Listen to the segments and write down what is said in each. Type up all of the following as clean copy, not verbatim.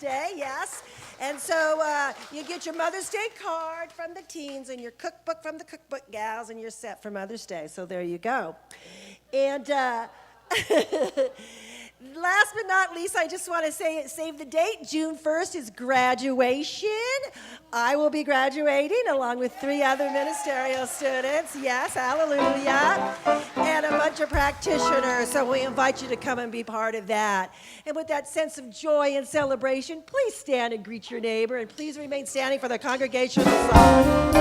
Day, yes. And so you get your Mother's Day card from the teens and your cookbook from the cookbook gals, and you're set for Mother's Day. So there you go. And last but not least, I just want to save the date. June 1st is graduation. I will be graduating along with 3 other ministerial students. Yes, hallelujah. And a bunch of practitioners. So we invite you to come and be part of that. And with that sense of joy and celebration, please stand and greet your neighbor. And please remain standing for the congregational song.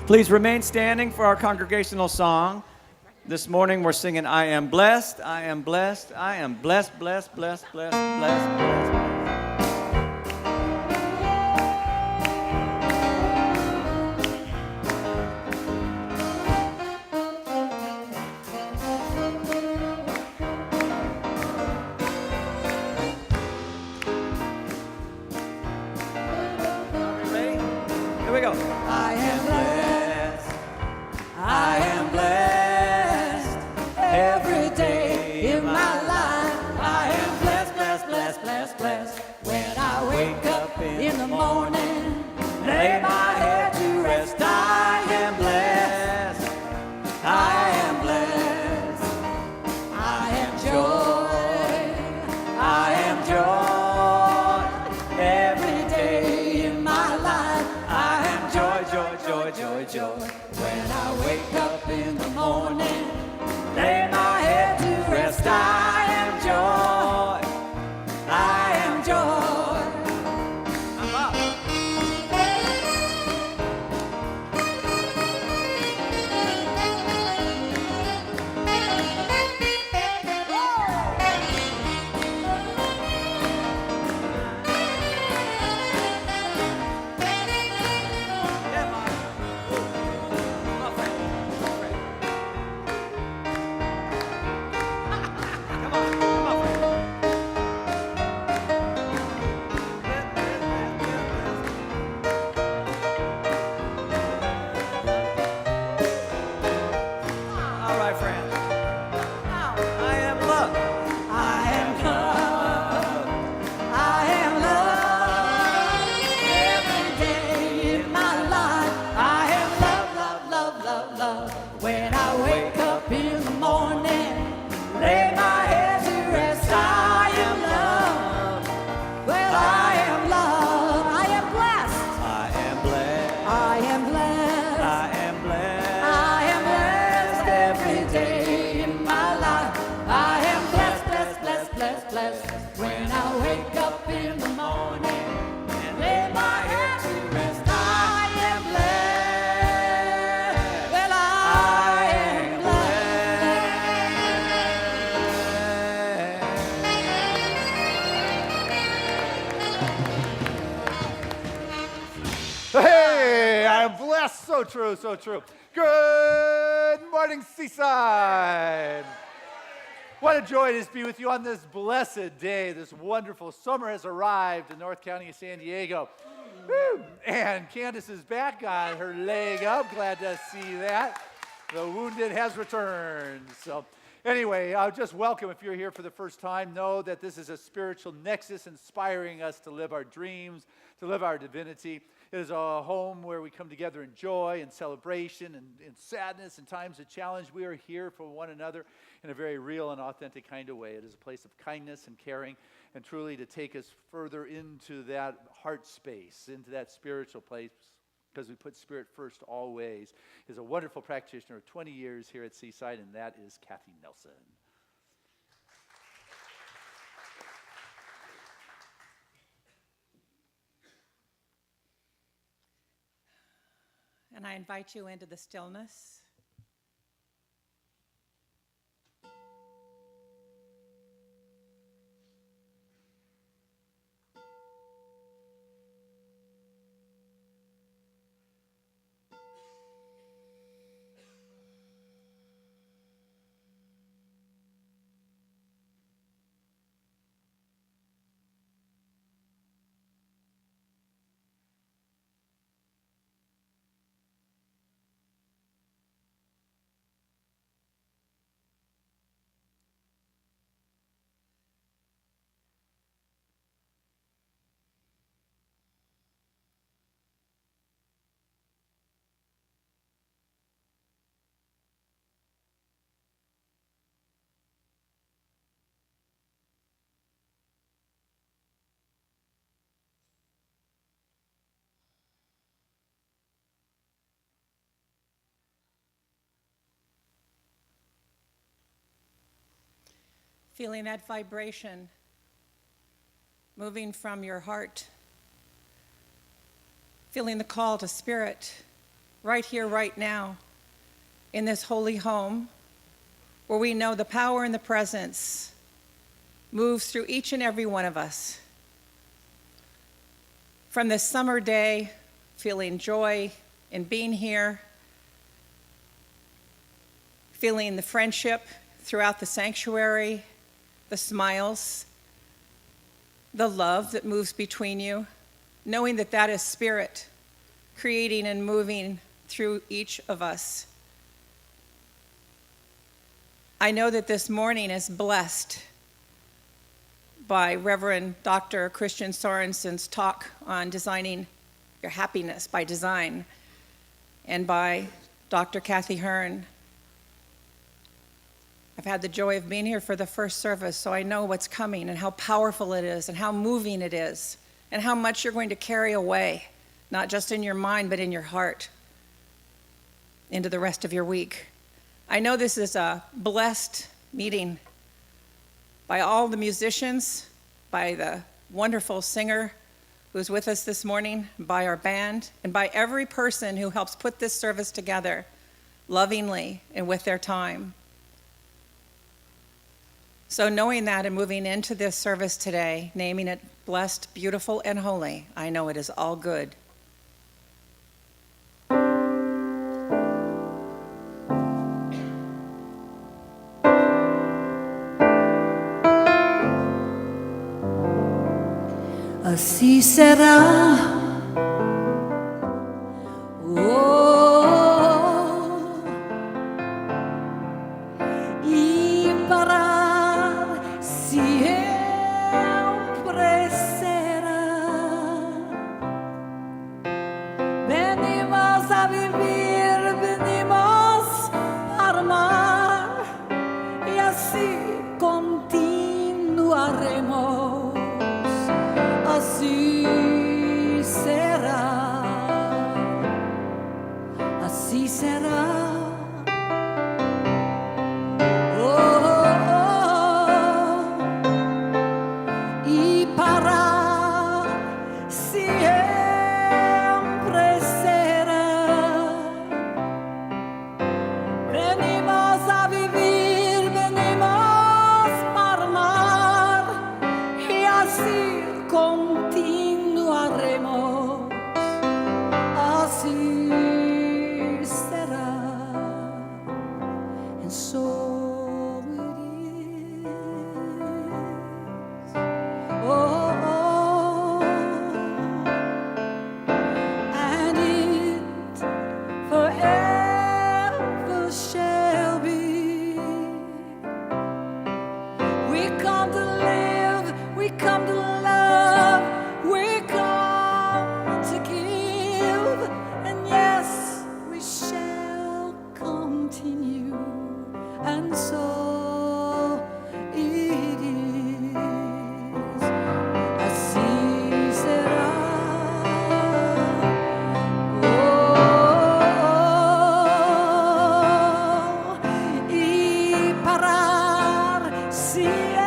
Please remain standing for our congregational song. This morning we're singing, I am blessed, I am blessed, I am blessed, blessed, blessed, blessed, blessed, blessed. Are we ready? Here we go. I am blessed, I am blessed, every day in my life. I am blessed, blessed, blessed, blessed, blessed. When I wake up in the morning, lay my head to rest. I am blessed, I am blessed, I am joy, I am joy, every day in my life. I am joy, joy, joy, joy, joy. When I wake up in the morning, lay my head to rest. I am joy, I am joy. I'm up. Yeah, Mom. Come on, Frank. Come on, come on, Frank. All right, friends. Now, I am love. I am love. I am love. Every day in my life, I am love, love, love, love, love. When I wake up in the morning, lay my head to rest. I am love. Well, I am love. I am blessed. I am blessed. I am blessed. I am blessed. I am blessed every day in my life. I am blessed, blessed, blessed, blessed, blessed. When I wake up in the morning and lay my head to rest, I am blessed. Well, I am blessed. Hey, I am blessed. So true, so true. Good morning, Seaside. What a joy it is to be with you on this blessed day. This wonderful summer has arrived in North County of San Diego. Woo. And Candace is back on her leg up. Glad to see that. The wounded has returned. So anyway, just welcome. If you're here for the first time, know that this is a spiritual nexus inspiring us to live our dreams, to live our divinity. It is a home where we come together in joy and celebration and in sadness and times of challenge. We are here for one another in a very real and authentic kind of way. It is a place of kindness and caring, and truly to take us further into that heart space, into that spiritual place, because we put spirit first always. Is a wonderful practitioner of 20 years here at Seaside, and that is Kathy Nelson. And I invite you into the stillness. feeling that vibration moving from your heart, feeling the call to spirit right here, right now, in this holy home, where we know the power and the presence moves through each and every one of us. From this summer day, feeling joy in being here, feeling the friendship throughout the sanctuary, the smiles, the love that moves between you, knowing that that is spirit creating and moving through each of us. I know that this morning is blessed by Reverend Dr. Christian Sorensen's talk on designing your happiness by design, and by Dr. Kathy Hearn. I've had the joy of being here for the first service, so I know what's coming and how powerful it is and how moving it is and how much you're going to carry away, not just in your mind, but in your heart into the rest of your week. I know this is a blessed meeting by all the musicians, by the wonderful singer who's with us this morning, by our band, and by every person who helps put this service together lovingly and with their time. So knowing that and moving into this service today, naming it blessed, beautiful, and holy, I know it is all good. Así será, oh, y para siempre será. Venimos a vivir, venimos a amar, y así continuaremos. Así será, así será. Oh, oh, oh. Y para siempre será. Venimos a vivir, venimos para amar, y así continuaremos, así será, and so it is. Oh, oh, and it forever shall be. We come to live, we come to love, we come to give, and yes, we shall continue, and so it is. Así será. Oh, y parar siempre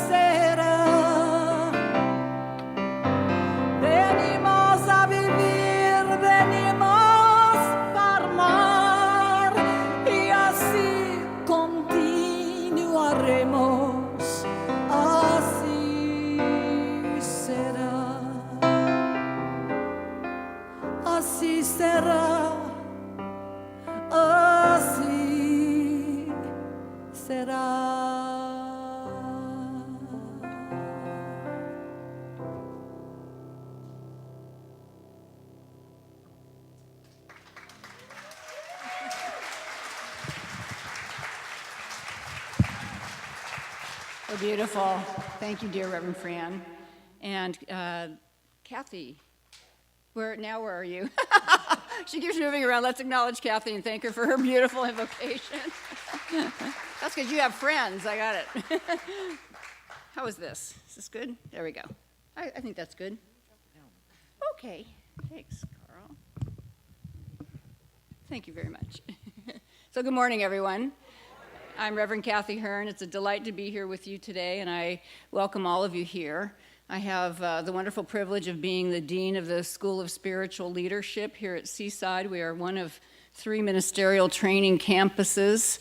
será. Venimos a vivir, venimos para amar, y así continuaremos. Así será. Así será. Así será. So beautiful. Thank you, dear Reverend Fran. And Kathy, where are you? She keeps moving around. Let's acknowledge Kathy and thank her for her beautiful invocation. That's because you have friends. I got it. How is this? Is this good? There we go. I think that's good. Okay. Thanks, Carl. Thank you very much. So good morning, everyone. I'm Reverend Kathy Hearn. It's a delight to be here with you today, and I welcome all of you here. I have the wonderful privilege of being the Dean of the School of Spiritual Leadership here at Seaside. We are one of 3 ministerial training campuses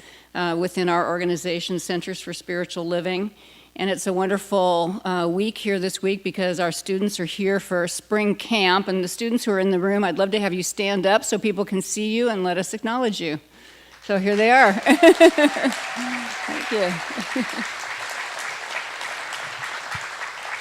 within our organization, Centers for Spiritual Living. And it's a wonderful week here this week because our students are here for spring camp. And the students who are in the room, I'd love to have you stand up so people can see you and let us acknowledge you. So here they are. Thank you.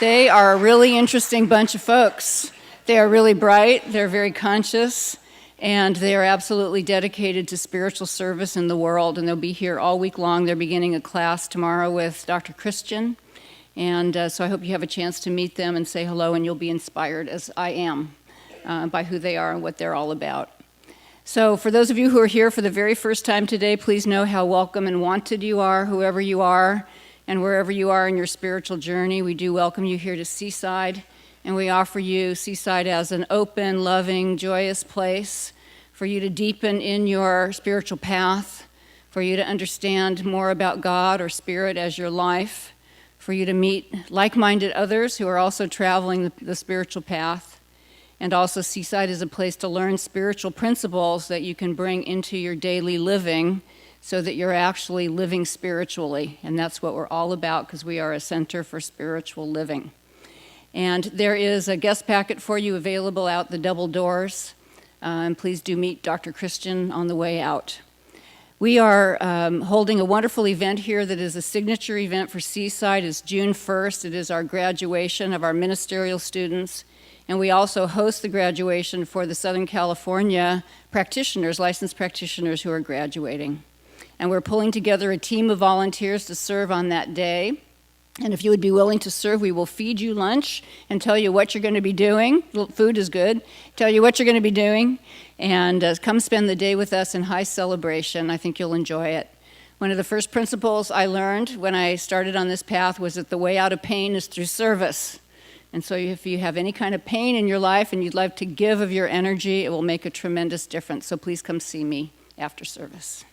They are a really interesting bunch of folks. They are really bright, they're very conscious, and they are absolutely dedicated to spiritual service in the world, and they'll be here all week long. They're beginning a class tomorrow with Dr. Christian, and so I hope you have a chance to meet them and say hello, and you'll be inspired, as I am, by who they are and what they're all about. So for those of you who are here for the very first time today, please know how welcome and wanted you are, whoever you are, and wherever you are in your spiritual journey. We do welcome you here to Seaside, and we offer you Seaside as an open, loving, joyous place for you to deepen in your spiritual path, for you to understand more about God or Spirit as your life, for you to meet like-minded others who are also traveling the spiritual path. And also Seaside is a place to learn spiritual principles that you can bring into your daily living so that you're actually living spiritually. And that's what we're all about because we are a center for spiritual living. And there is a guest packet for you available out the double doors. And please do meet Dr. Christian on the way out. We are holding a wonderful event here that is a signature event for Seaside. It's June 1st. It is our graduation of our ministerial students. And we also host the graduation for the Southern California practitioners, licensed practitioners who are graduating. And we're pulling together a team of volunteers to serve on that day. And if you would be willing to serve, we will feed you lunch and tell you what you're going to be doing. Food is good. Tell you what you're going to be doing. And come spend the day with us in high celebration. I think you'll enjoy it. One of the first principles I learned when I started on this path was that the way out of pain is through service. And so if you have any kind of pain in your life and you'd like to give of your energy, it will make a tremendous difference. So please come see me after service.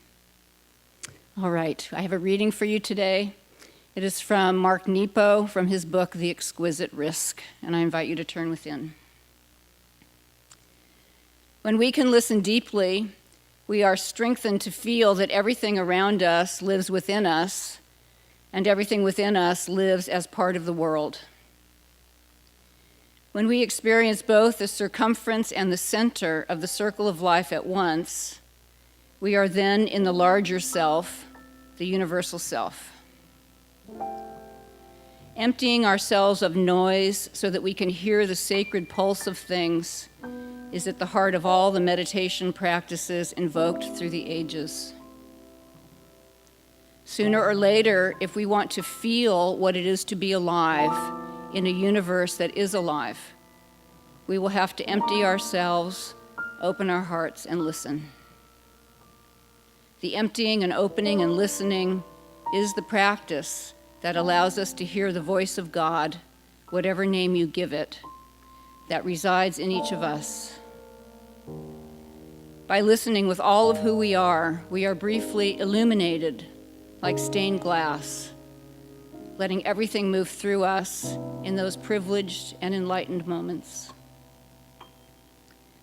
All right, I have a reading for you today. It is from Mark Nepo from his book, The Exquisite Risk, and I invite you to turn within. When we can listen deeply, we are strengthened to feel that everything around us lives within us, and everything within us lives as part of the world. When we experience both the circumference and the center of the circle of life at once, we are then in the larger self, the universal self. Emptying ourselves of noise so that we can hear the sacred pulse of things is at the heart of all the meditation practices invoked through the ages. Sooner or later, if we want to feel what it is to be alive in a universe that is alive, we will have to empty ourselves, open our hearts, and listen. The emptying and opening and listening is the practice that allows us to hear the voice of God, whatever name you give it, that resides in each of us. By listening with all of who we are briefly illuminated like stained glass, letting everything move through us in those privileged and enlightened moments.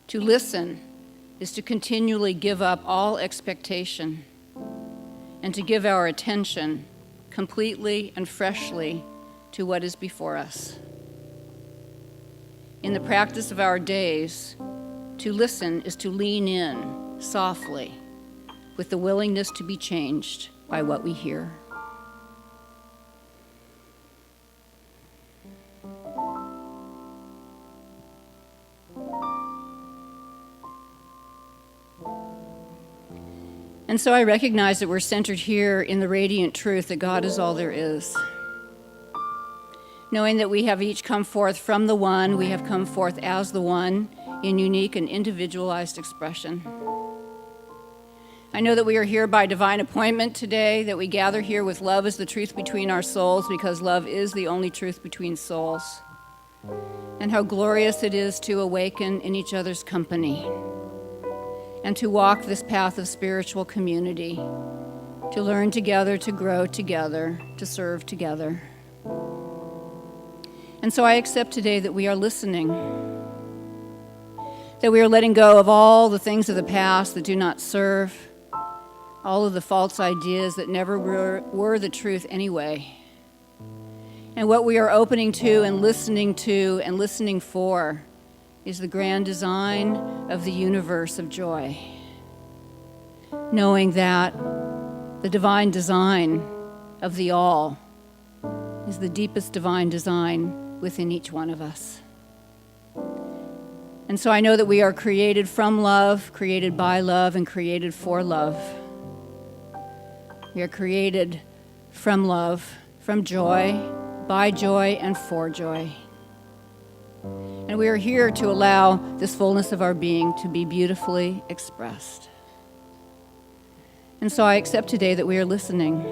To listen is to continually give up all expectation and to give our attention completely and freshly to what is before us. In the practice of our days, to listen is to lean in softly with the willingness to be changed by what we hear. And so I recognize that we're centered here in the radiant truth that God is all there is. Knowing that we have each come forth from the one, we have come forth as the one in unique and individualized expression. I know that we are here by divine appointment today, that we gather here with love as the truth between our souls, because love is the only truth between souls. And how glorious it is to awaken in each other's company and to walk this path of spiritual community to learn together, to grow together, to serve together. And so I accept today that we are listening, that we are letting go of all the things of the past that do not serve, all of the false ideas that never were the truth anyway. And what we are opening to and listening for is the grand design of the universe of joy. Knowing that the divine design of the all is the deepest divine design within each one of us. And so I know that we are created from love, created by love, and created for love. We are created from love, from joy, by joy, and for joy. And we are here to allow this fullness of our being to be beautifully expressed. And so I accept today that we are listening,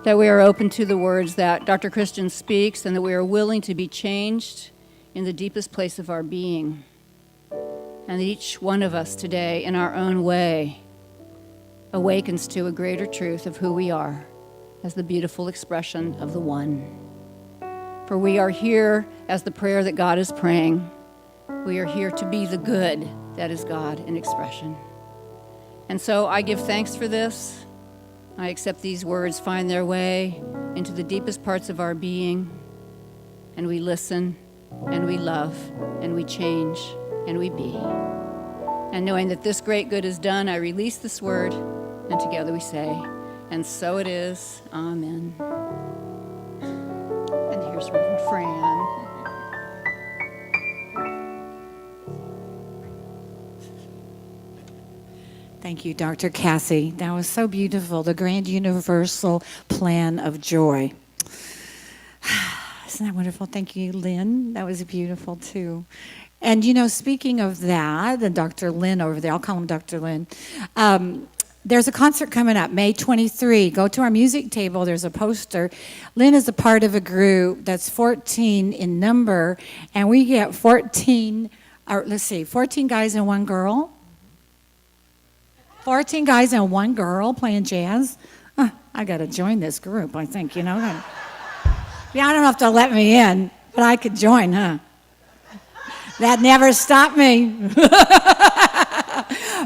that we are open to the words that Dr. Christian speaks, and that we are willing to be changed in the deepest place of our being. And each one of us today, in our own way, awakens to a greater truth of who we are as the beautiful expression of the One. For we are here as the prayer that God is praying. We are here to be the good that is God in expression. And so I give thanks for this. I accept these words find their way into the deepest parts of our being, and we listen, and we love, and we change, and we be. And knowing that this great good is done, I release this word, and together we say, and so it is, amen. And here's Reverend Fran. Thank you, Dr. Cassie. That was so beautiful, the grand universal plan of joy. Isn't that wonderful? Thank you, Lynn. That was beautiful, too. And, you know, speaking of that, and Dr. Lynn over there, I'll call him Dr. Lynn, there's a concert coming up, May 23. Go to our music table. There's a poster. Lynn is a part of a group that's 14 in number, and we get 14 guys and one girl. 14 guys and one girl playing jazz. I got to join this group, I think, you know. Yeah, I don't know if they'll let me in, but I could join, huh? That never stopped me.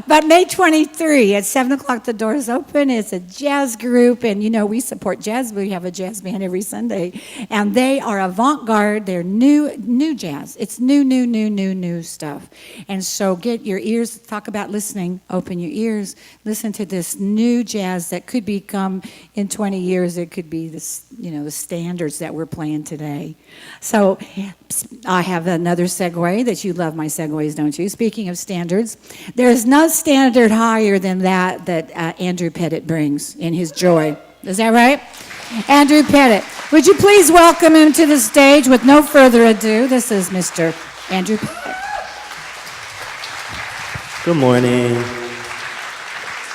But May 23 at 7 o'clock, the doors open. It's a jazz group, and you know we support jazz. We have a jazz band every Sunday, and they are avant-garde. They're new jazz. It's new stuff. And so get your ears. Talk about listening. Open your ears. Listen to this new jazz that could become in 20 years. It could be this, you know, the standards that we're playing today. So I have another segue that you love my segues, don't you? Speaking of standards, there's no standard higher than that Andrew Pettit brings in his joy. Is that right? Andrew Pettit. Would you please welcome him to the stage with no further ado? This is Mr. Andrew Pettit. Good morning.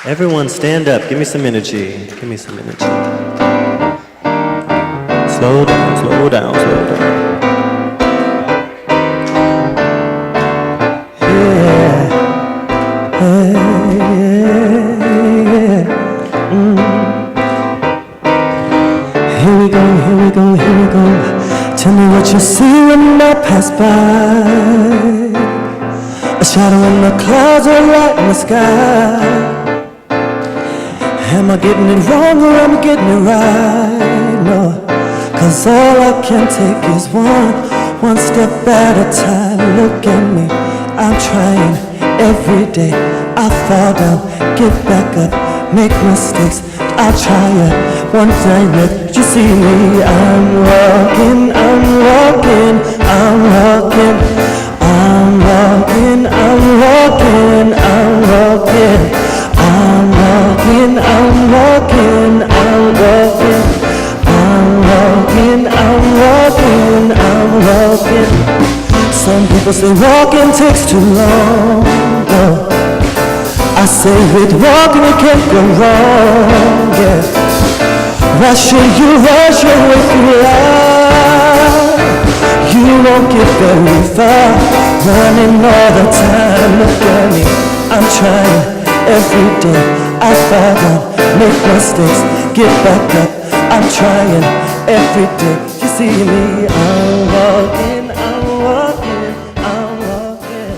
Everyone stand up. Give me some energy. Give me some energy. Slow down, slow down, slow down. Here we go. Tell me what you see when I pass by. A shadow in the clouds or light in the sky. Am I getting it wrong or am I getting it right? No, 'cause all I can take is one step at a time. Look at me, I'm trying every day. I fall down, get back up, make mistakes. I'll try it one time, let you see me. I'm walking, I'm walking, I'm walking, I'm walking, I'm walking, I'm walking, I'm walking, I'm walking, I'm walking, I'm walking, I'm walking, I'm walking. Some people say walking takes too long. No. I say with walking you can't go wrong, yeah. Rushing you rush your way through life. You won't get very far, running all the time. Look at me, I'm trying every day. I fall down, make mistakes, get back up. I'm trying every day. You see me, I'm walking, I'm walking, I'm walking,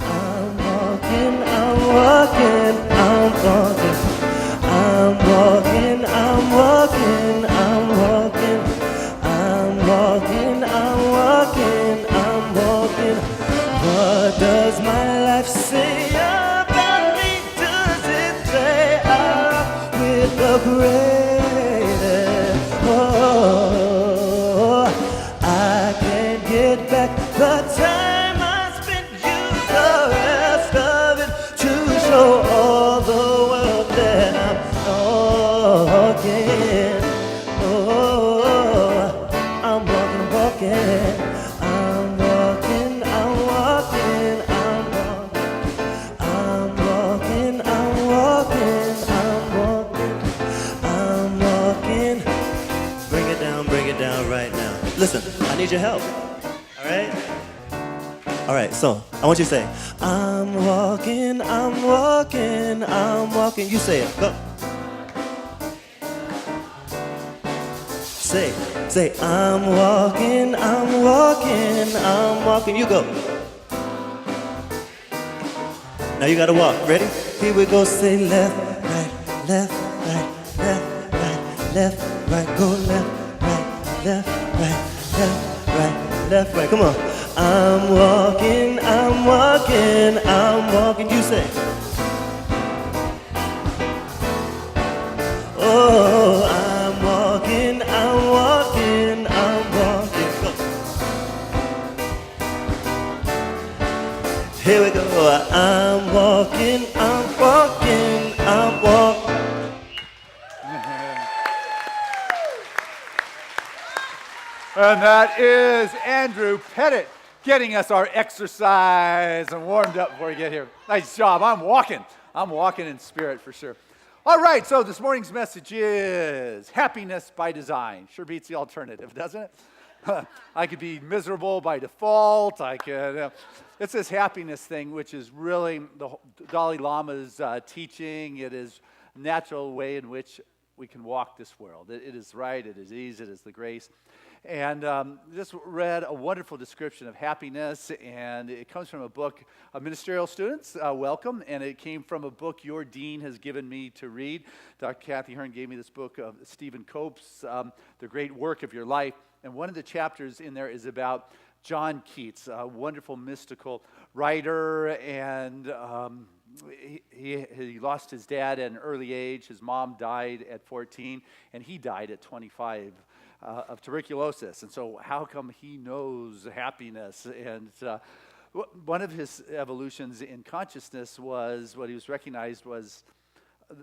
I'm walking, I'm walking, I'm walking, I'm walking, I'm walking, I'm walking, I'm walking, I'm walking, I'm walking. What does my life say about me? Does it say I'm with the greatest? Oh, I can't get back the time I spent you, the rest of it, to show all the world that I'm walking. Oh, I'm walking, walking. I'm walking, I'm walking, I'm walking. I'm walking, I'm walking, I'm walking, I'm walking. Bring it down right now. Listen, I need your help. All right? All right, so I want you to say, I'm walking, I'm walking, I'm walking. You say it, go. Say, I'm walking, I'm walking, I'm walking. You go. Now you gotta walk. Ready? Here we go. Say left, right, left, right, left, right, left, right. Go left, right, left, right, left, right, left, right. Come on. I'm walking, I'm walking, I'm walking. You say. Oh, I'm walking, I'm walking, I'm walking. Go. Here we go. I'm walking, I'm walking, I'm walking. And that is Andrew Pettit getting us our exercise and warmed up before we get here. Nice job. I'm walking in spirit for sure. All right, so this morning's message is happiness by design. Sure beats the alternative, doesn't it? I could be miserable by default. I could. It's this happiness thing, which is really the Dalai Lama's teaching. It is a natural way in which we can walk this world. It is right. It is ease. It is the grace. And just read a wonderful description of happiness, and it comes from a book of ministerial students. Welcome. And it came from a book your dean has given me to read. Dr. Kathy Hearn gave me this book of Stephen Cope's The Great Work of Your Life. And one of the chapters in there is about John Keats, a wonderful mystical writer, and he lost his dad at an early age. His mom died at 14, and he died at 25 of tuberculosis. And so how come he knows happiness? And one of his evolutions in consciousness was, what he was recognized was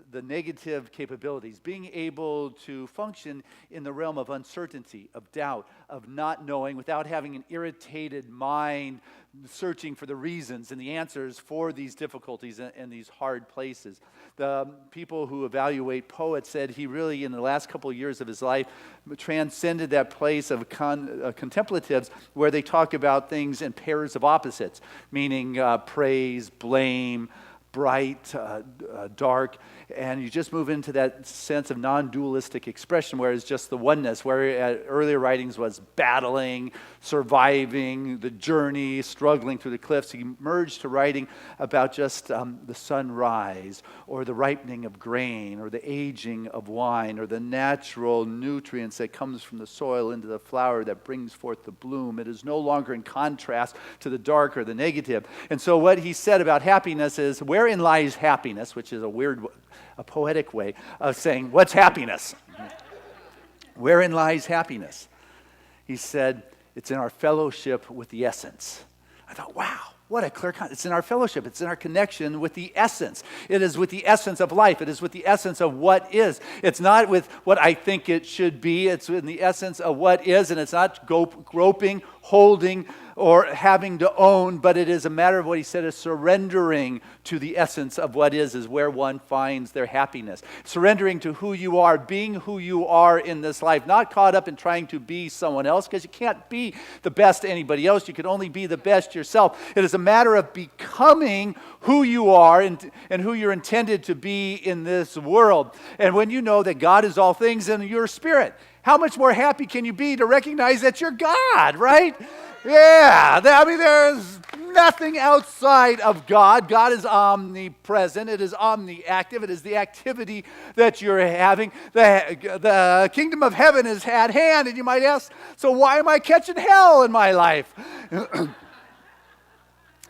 the negative capabilities, being able to function in the realm of uncertainty, of doubt, of not knowing, without having an irritated mind searching for the reasons and the answers for these difficulties and these hard places. The people who evaluate poets said he really, in the last couple of years of his life, transcended that place of contemplatives where they talk about things in pairs of opposites, meaning praise, blame, bright, dark, and you just move into that sense of non-dualistic expression where it's just the oneness, where earlier writings was battling, surviving, the journey, struggling through the cliffs. He merged to writing about just the sunrise, or the ripening of grain, or the aging of wine, or the natural nutrients that comes from the soil into the flower that brings forth the bloom. It is no longer in contrast to the dark or the negative. And so what he said about happiness is, wherein lies happiness, which is a poetic way of saying, what's happiness? Wherein lies happiness? He said, it's in our fellowship with the essence. I thought, wow, what a clear concept. It's in our fellowship. It's in our connection with the essence. It is with the essence of life. It is with the essence of what is. It's not with what I think it should be. It's in the essence of what is, and it's not groping, holding or having to own, but it is a matter of what he said is surrendering to the essence of what is where one finds their happiness. Surrendering to who you are, being who you are in this life, not caught up in trying to be someone else, because you can't be the best anybody else. You can only be the best yourself. It is a matter of becoming who you are and who you're intended to be in this world. And when you know that God is all things in your spirit, how much more happy can you be to recognize that you're God, right? Yeah, there's nothing outside of God. God is omnipresent. It is omniactive. It is the activity that you're having. The kingdom of heaven is at hand, and you might ask, so why am I catching hell in my life?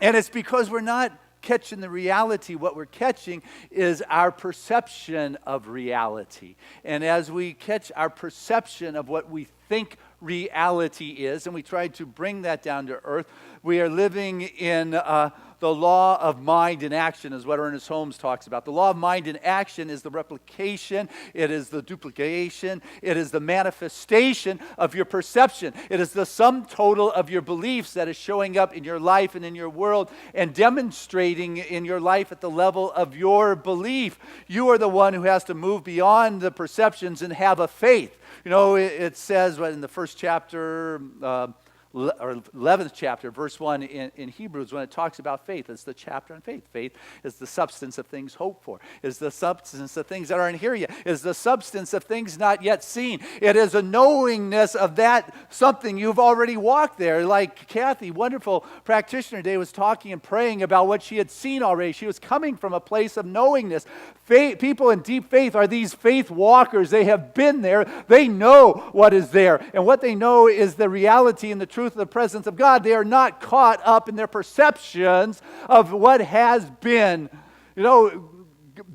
And it's because we're not catching the reality. What we're catching is our perception of reality. And as we catch our perception of what we think reality is, and we try to bring that down to earth, we are living in the law of mind and action, is what Ernest Holmes talks about. The law of mind and action is the replication, it is the duplication, it is the manifestation of your perception. It is the sum total of your beliefs that is showing up in your life and in your world and demonstrating in your life at the level of your belief. You are the one who has to move beyond the perceptions and have a faith. You know, it says in the first chapter, or 11th chapter, verse 1 in Hebrews, when it talks about faith, it's the chapter on faith. Faith is the substance of things hoped for. Is the substance of things that aren't here yet. Is the substance of things not yet seen. It is a knowingness of that something you've already walked there. Like Kathy, wonderful practitioner today, was talking and praying about what she had seen already. She was coming from a place of knowingness. Faith, people in deep faith are these faith walkers. They have been there. They know what is there. And what they know is the reality and the truth of the presence of God. They are not caught up in their perceptions of what has been. You know,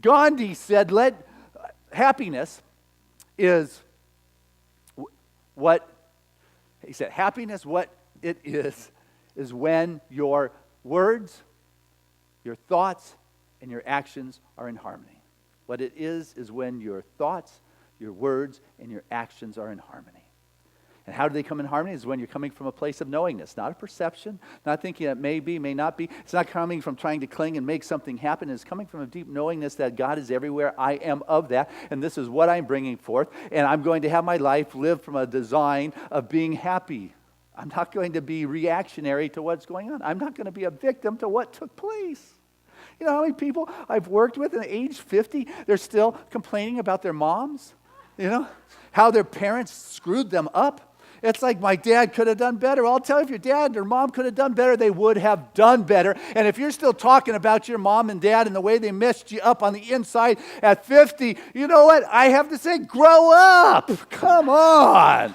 Gandhi said, happiness is what, he said, happiness, what it is when your words, your thoughts, and your actions are in harmony. What it is when your thoughts, your words, and your actions are in harmony. And how do they come in harmony? Is when you're coming from a place of knowingness, not a perception, not thinking it may be, may not be. It's not coming from trying to cling and make something happen. It's coming from a deep knowingness that God is everywhere. I am of that, and this is what I'm bringing forth, and I'm going to have my life live from a design of being happy. I'm not going to be reactionary to what's going on. I'm not going to be a victim to what took place. You know how many people I've worked with at age 50, they're still complaining about their moms? You know, how their parents screwed them up. It's like, my dad could have done better. Well, I'll tell you, if your dad or mom could have done better, they would have done better. And if you're still talking about your mom and dad and the way they messed you up on the inside at 50, you know what? I have to say, grow up. Come on.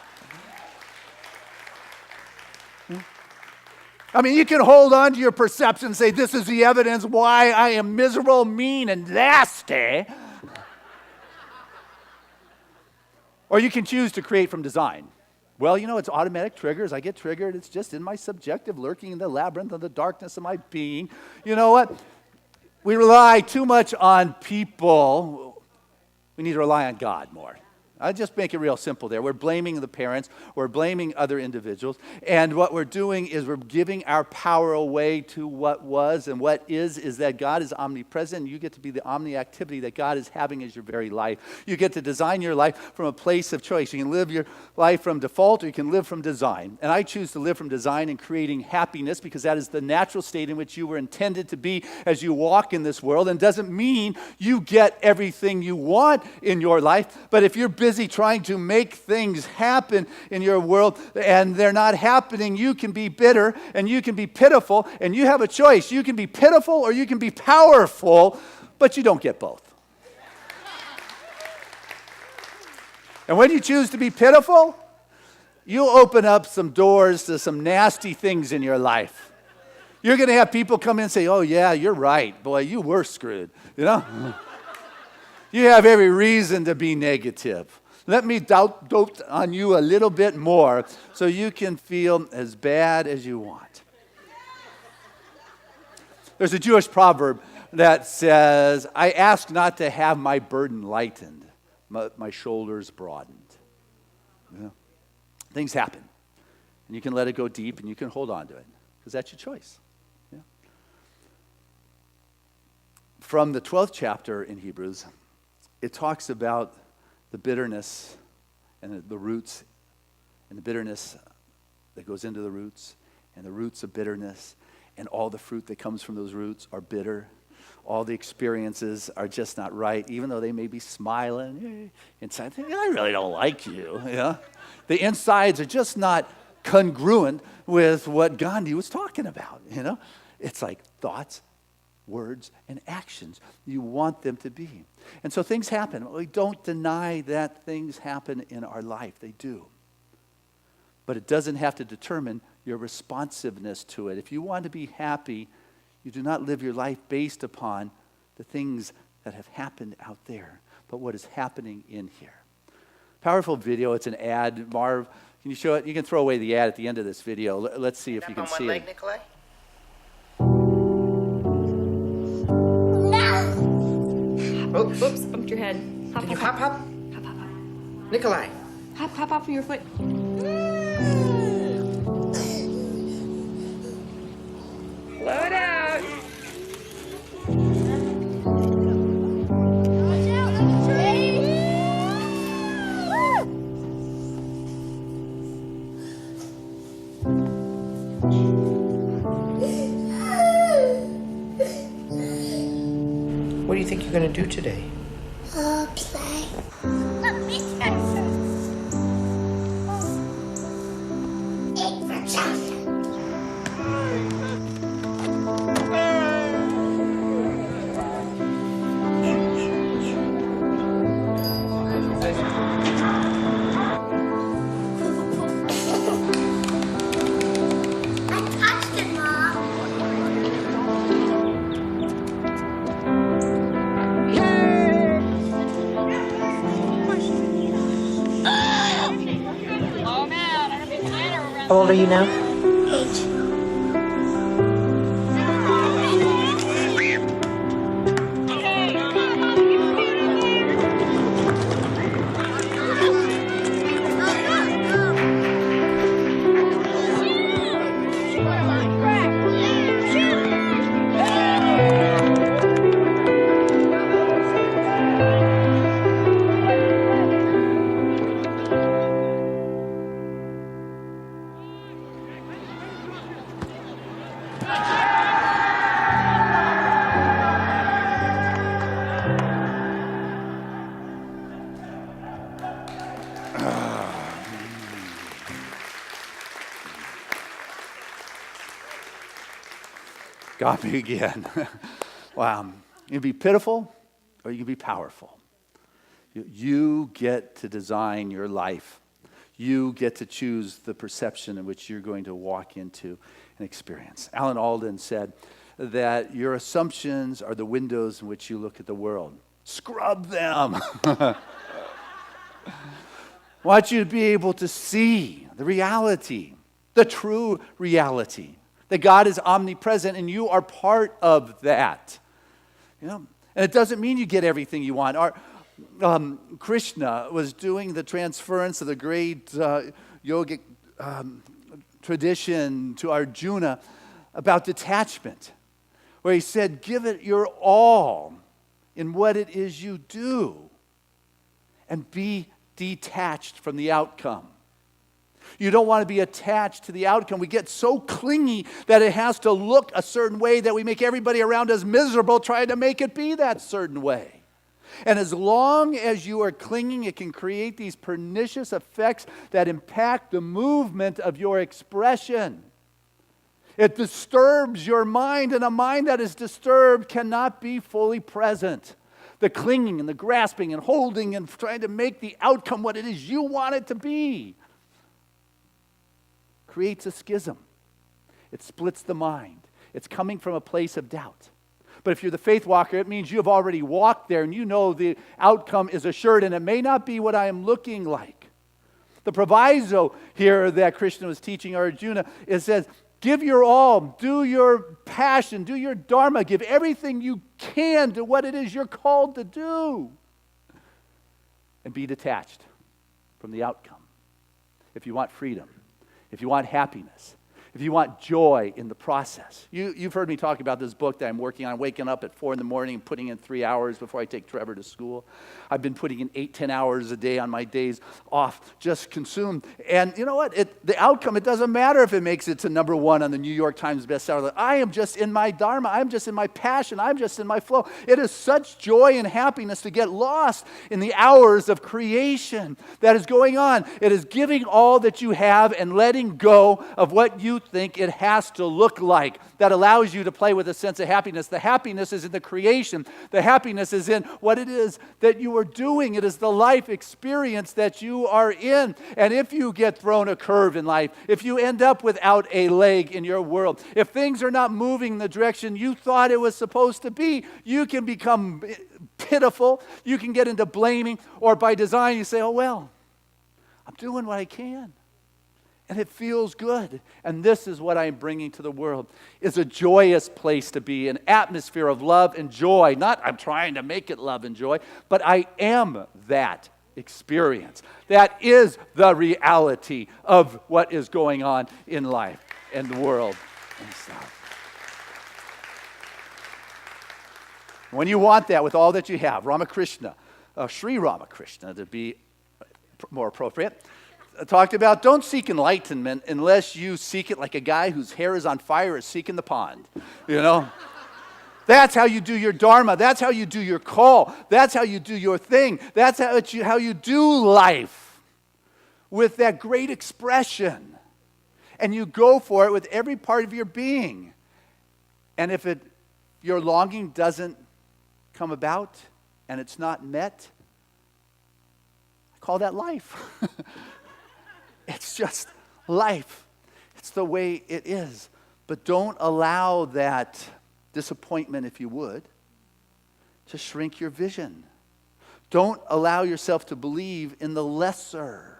I mean, you can hold on to your perception and say, this is the evidence why I am miserable, mean, and nasty. Or you can choose to create from design. Well, you know, it's automatic triggers. I get triggered. It's just in my subjective, lurking in the labyrinth of the darkness of my being. You know what? We rely too much on people. We need to rely on God more. I'll just make it real simple there. We're blaming the parents. We're blaming other individuals. And what we're doing is we're giving our power away to what was. And what is that God is omnipresent. And you get to be the omni-activity that God is having as your very life. You get to design your life from a place of choice. You can live your life from default, or you can live from design. And I choose to live from design and creating happiness, because that is the natural state in which you were intended to be as you walk in this world. And doesn't mean you get everything you want in your life. But if you're busy trying to make things happen in your world and they're not happening, you can be bitter and you can be pitiful, and you have a choice. You can be pitiful or you can be powerful, but you don't get both. And when you choose to be pitiful, you open up some doors to some nasty things in your life. You're going to have people come in and say, oh yeah, you're right. Boy, you were screwed, you know? You have every reason to be negative. Let me dote on you a little bit more so you can feel as bad as you want. There's a Jewish proverb that says, I ask not to have my burden lightened, but my shoulders broadened. You know? Things happen. And you can let it go deep, and you can hold on to it, because that's your choice. Yeah. From the 12th chapter in Hebrews, it talks about the bitterness and the roots, and the bitterness that goes into the roots, and the roots of bitterness, and all the fruit that comes from those roots are bitter. All the experiences are just not right, even though they may be smiling inside. I really don't like you. Yeah? The insides are just not congruent with what Gandhi was talking about. It's like thoughts, words, and actions. You want them to be. And so things happen. We don't deny that things happen in our life. They do. But it doesn't have to determine your responsiveness to it. If you want to be happy, you do not live your life based upon the things that have happened out there, but what is happening in here. Powerful video. It's an ad. Marv, can you show it? You can throw away the ad at the end of this video. Let's see if you can see it. Nikolai? Oops, bumped your head. Can you hop, hop? Hop, hop, hop. Nikolai. Hop, hop, hop from your foot. Blow it out. What do you think you're going to do today? Play. Look, Mr. Eat for chocolate. I touched it, Mom. How old are you now? 8. Got me again. Wow. You can be pitiful or you can be powerful. You get to design your life. You get to choose the perception in which you're going to walk into and experience. Alan Alden said that your assumptions are the windows in which you look at the world. Scrub them. I want you to be able to see the reality, the true reality. That God is omnipresent and you are part of that. And it doesn't mean you get everything you want. Krishna was doing the transference of the great yogic tradition to Arjuna about detachment, where he said, give it your all in what it is you do and be detached from the outcome. You don't want to be attached to the outcome. We get so clingy that it has to look a certain way that we make everybody around us miserable trying to make it be that certain way. And as long as you are clinging, it can create these pernicious effects that impact the movement of your expression. It disturbs your mind, and a mind that is disturbed cannot be fully present. The clinging and the grasping and holding and trying to make the outcome what it is you want it to be creates a schism. It splits the mind. It's coming from a place of doubt. But if you're the faith walker, it means you have already walked there and you know the outcome is assured, and it may not be what I am looking like. The proviso here that Krishna was teaching Arjuna, it says, give your all, do your passion, do your dharma, give everything you can to what it is you're called to do. And be detached from the outcome. If you want freedom, if you want happiness, if you want joy in the process. You've heard me talk about this book that I'm working on, waking up at 4 in the morning and putting in 3 hours before I take Trevor to school. I've been putting in 8-10 hours a day on my days off, just consumed. And you know what? The outcome, it doesn't matter if it makes it to number 1 on the New York Times bestseller list. I am just in my dharma. I'm just in my passion. I'm just in my flow. It is such joy and happiness to get lost in the hours of creation that is going on. It is giving all that you have and letting go of what you think it has to look like that allows you to play with a sense of happiness. The happiness is in the creation. The happiness is in what it is that you are doing. It is the life experience that you are in. And if you get thrown a curve in life, if you end up without a leg in your world, if things are not moving the direction you thought it was supposed to be, you can become pitiful. You can get into blaming, or by design you say, oh, well, I'm doing what I can. And it feels good. And this is what I'm bringing to the world, is a joyous place to be, an atmosphere of love and joy. Not I'm trying to make it love and joy, but I am that experience. That is the reality of what is going on in life and the world and stuff. When you want that with all that you have, Ramakrishna, Sri Ramakrishna to be more appropriate, talked about don't seek enlightenment unless you seek it like a guy whose hair is on fire is seeking the pond, you know? That's how you do your dharma. That's how you do your call. That's how you do your thing. That's how you do life with that great expression. And you go for it with every part of your being. And if your longing doesn't come about and it's not met, I call that life. It's just life. It's the way it is. But don't allow that disappointment, if you would, to shrink your vision. Don't allow yourself to believe in the lesser.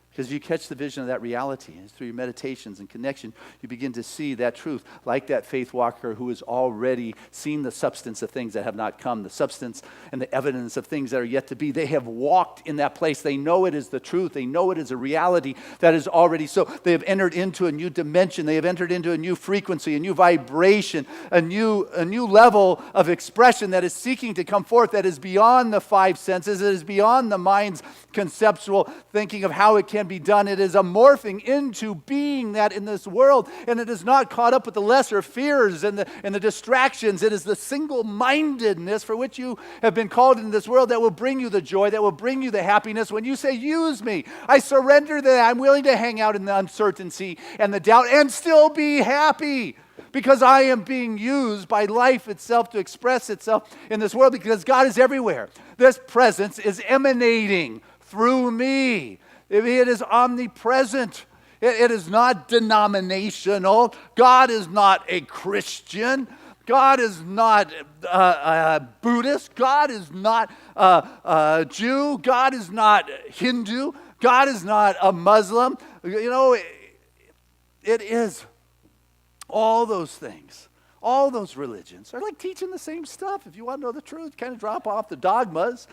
Because if you catch the vision of that reality, and through your meditations and connection, you begin to see that truth, like that faith walker who has already seen the substance of things that have not come, the substance and the evidence of things that are yet to be. They have walked in that place. They know it is the truth. They know it is a reality that is already so. They have entered into a new dimension. They have entered into a new frequency, a new vibration, a new level of expression that is seeking to come forth, that is beyond the 5 senses. It is beyond the mind's conceptual thinking of how it can be done. It is a morphing into being that in this world, and it is not caught up with the lesser fears and the distractions. It is the single-mindedness for which you have been called into this world that will bring you the joy, that will bring you the happiness. When you say, use me, I surrender that. I'm willing to hang out in the uncertainty and the doubt and still be happy, because I am being used by life itself to express itself in this world, because God is everywhere. This presence is emanating through me. It is omnipresent. It is not denominational. God is not a Christian. God is not Buddhist. God is not Jew. God is not Hindu. God is not a Muslim. You know, it is all those things. All those religions are like teaching the same stuff. If you want to know the truth, kind of drop off the dogmas.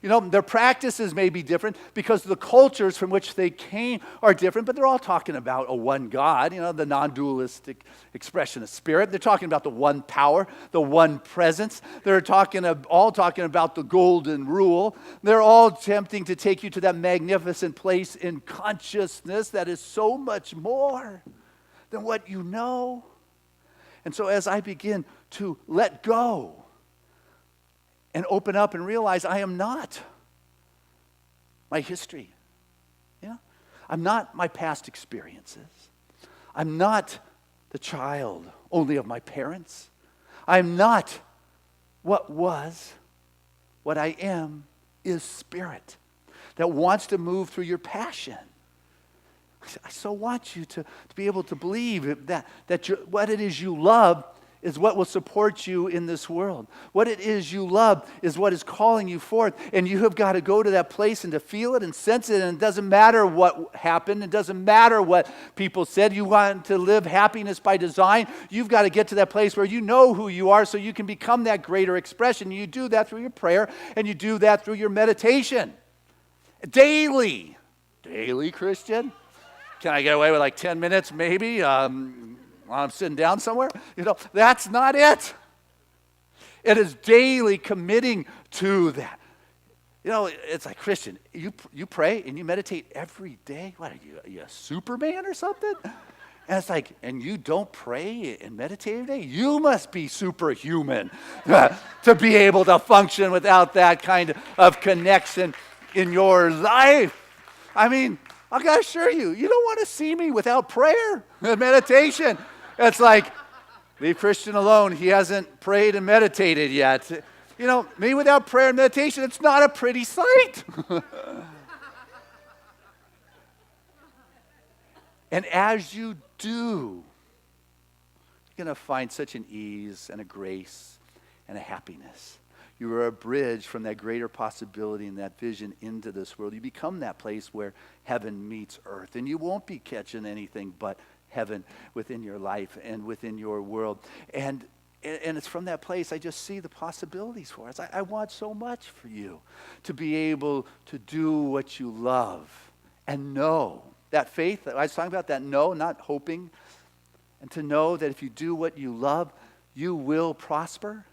You know, their practices may be different because the cultures from which they came are different, but they're all talking about a one God, you know, the non-dualistic expression of spirit. They're talking about the one power, the one presence. They're all talking about the golden rule. They're all attempting to take you to that magnificent place in consciousness that is so much more than what you know. And so as I begin to let go and open up and realize I am not my history. Yeah? I'm not my past experiences. I'm not the child only of my parents. I'm not what was. What I am is spirit that wants to move through your passion. I so want you to be able to believe that what it is you love is what will support you in this world. What it is you love is what is calling you forth. And you have got to go to that place and to feel it and sense it. And it doesn't matter what happened. It doesn't matter what people said. You want to live happiness by design. You've got to get to that place where you know who you are so you can become that greater expression. You do that through your prayer and you do that through your meditation. Daily. daily Christian? Can I get away with like 10 minutes maybe while I'm sitting down somewhere? That's not it. It is daily committing to that. It's like, Christian, you pray and you meditate every day? What are you a Superman or something? And it's like, and you don't pray and meditate every day? You must be superhuman to be able to function without that kind of connection in your life. I mean, I gotta assure you, you don't want to see me without prayer and meditation. It's like, leave Christian alone. He hasn't prayed and meditated yet. Me without prayer and meditation, it's not a pretty sight. And as you do, you're going to find such an ease and a grace and a happiness. You are a bridge from that greater possibility and that vision into this world. You become that place where heaven meets earth, and you won't be catching anything but heaven within your life and within your world. And it's from that place I just see the possibilities for us. I want so much for you to be able to do what you love and know. That faith, I was talking about that know, not hoping. And to know that if you do what you love, you will prosper.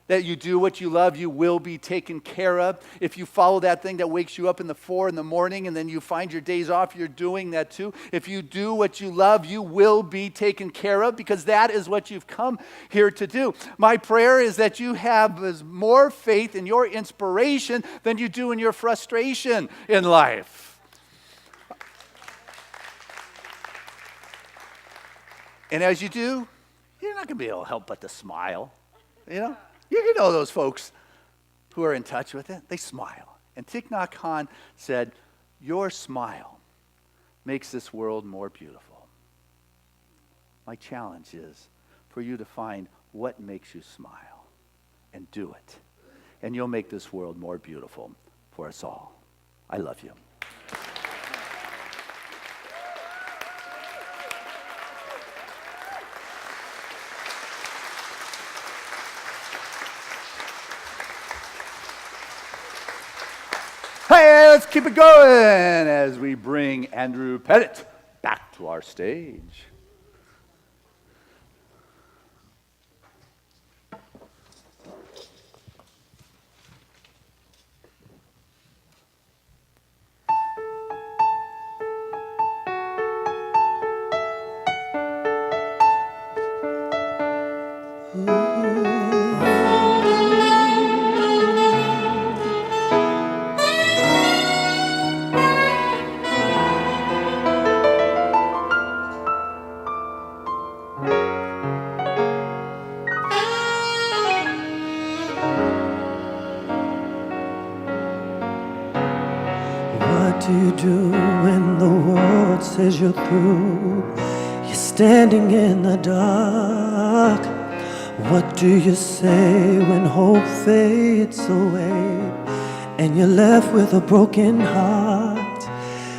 That you do what you love, you will be taken care of. If you follow that thing that wakes you up in the 4 in the morning and then you find your days off, you're doing that too. If you do what you love, you will be taken care of because that is what you've come here to do. My prayer is that you have more faith in your inspiration than you do in your frustration in life. And as you do, you're not going to be able to help but to smile. You know those folks who are in touch with it. They smile. And Thich Nhat Hanh said, your smile makes this world more beautiful. My challenge is for you to find what makes you smile and do it. And you'll make this world more beautiful for us all. I love you. Hey, let's keep it going as we bring Andrew Pettit back to our stage. What do you do when the world says you're through? You're standing in the dark. What do you say when hope fades away and you're left with a broken heart?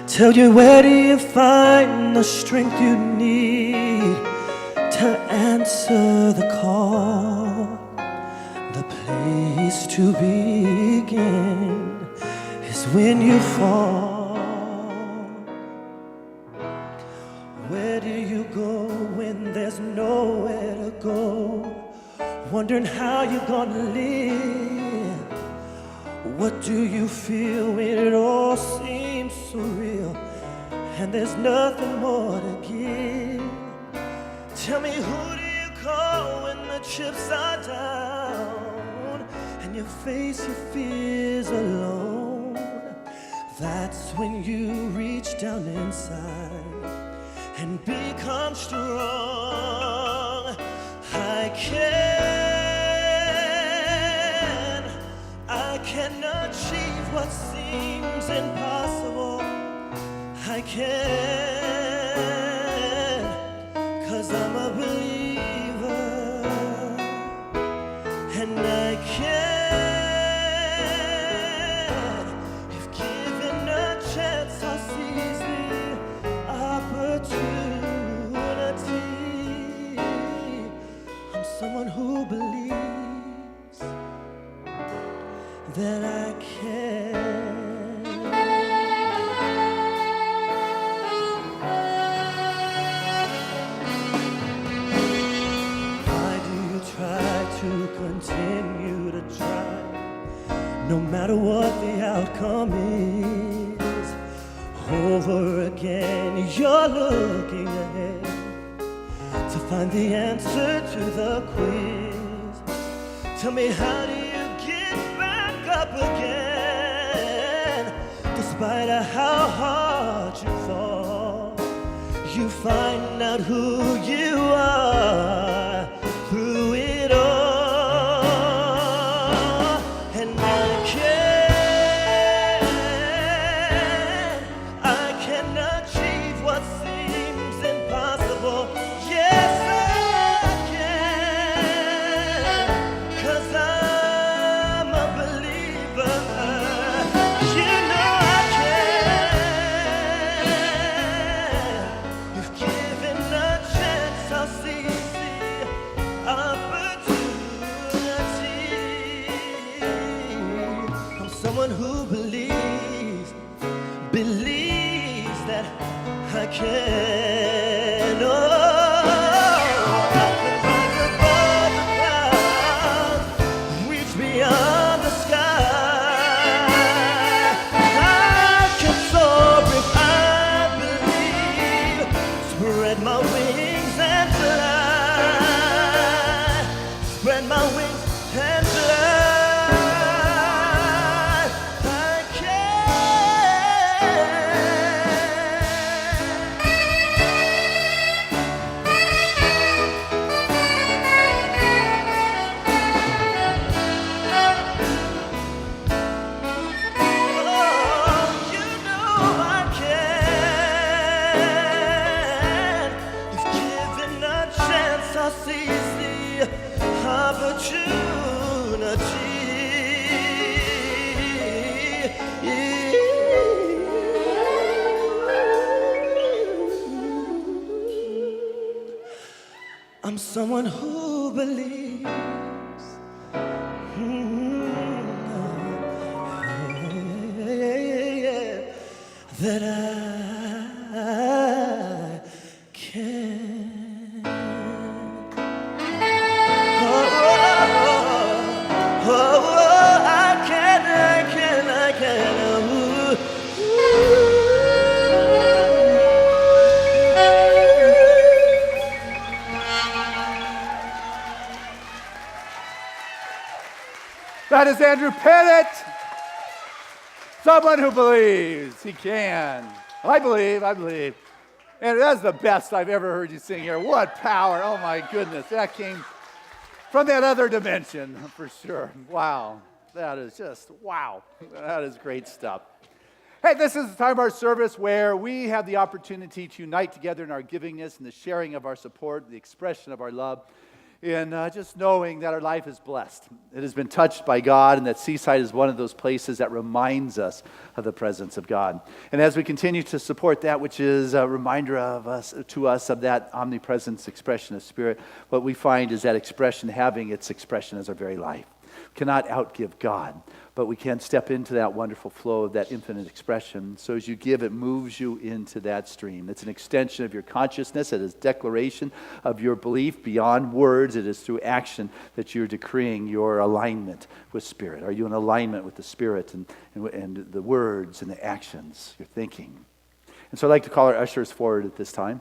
Tell you, where do you find the strength you need to answer the call? The place to begin is when you fall. Where do you go when there's nowhere to go? Wondering how you're gonna live. What do you feel when it all seems so real and there's nothing more to give? Tell me, who do you call when the chips are down and you face your fears alone? That's when you reach down inside and become strong. I can achieve what seems impossible. I can, 'cause I'm a believer. And I can, if given a chance, I'll seize the opportunity. I'm someone who believes that I can. continue to try. No matter what the outcome is, over again you're looking ahead to find the answer to the quiz. Tell me, how do you get back up again? Despite how hard you fall, you find out who you are through it all. And I can achieve what seems impossible. Yes, I can, 'cause I'm a believer. You know I can. If given a chance, I'll seize the opportunity. I'm someone who believes that I can. Oh, I can rise above the clouds, reach beyond the sky. I can soar if I believe, spread my wings and fly, spread my wings and fly. I I'm someone who believes that I can. I can. That is Andrew Pettit. Someone who believes he can. I believe. And that's the best I've ever heard you sing here. What power. Oh my goodness. That came from that other dimension for sure. Wow. That is just, wow. That is great stuff. Hey, this is the time of our service where we have the opportunity to unite together in our givingness and the sharing of our support, the expression of our love, in just knowing that our life is blessed. It has been touched by God, and that Seaside is one of those places that reminds us of the presence of God. And as we continue to support that which is a reminder to us of that omnipresence expression of Spirit, what we find is that expression having its expression as our very life. We cannot outgive God, but we can step into that wonderful flow of that infinite expression. So as you give, it moves you into that stream. It's an extension of your consciousness. It is declaration of your belief beyond words. It is through action that you're decreeing your alignment with Spirit. Are you in alignment with the Spirit and the words and the actions, your thinking? And so I'd like to call our ushers forward at this time.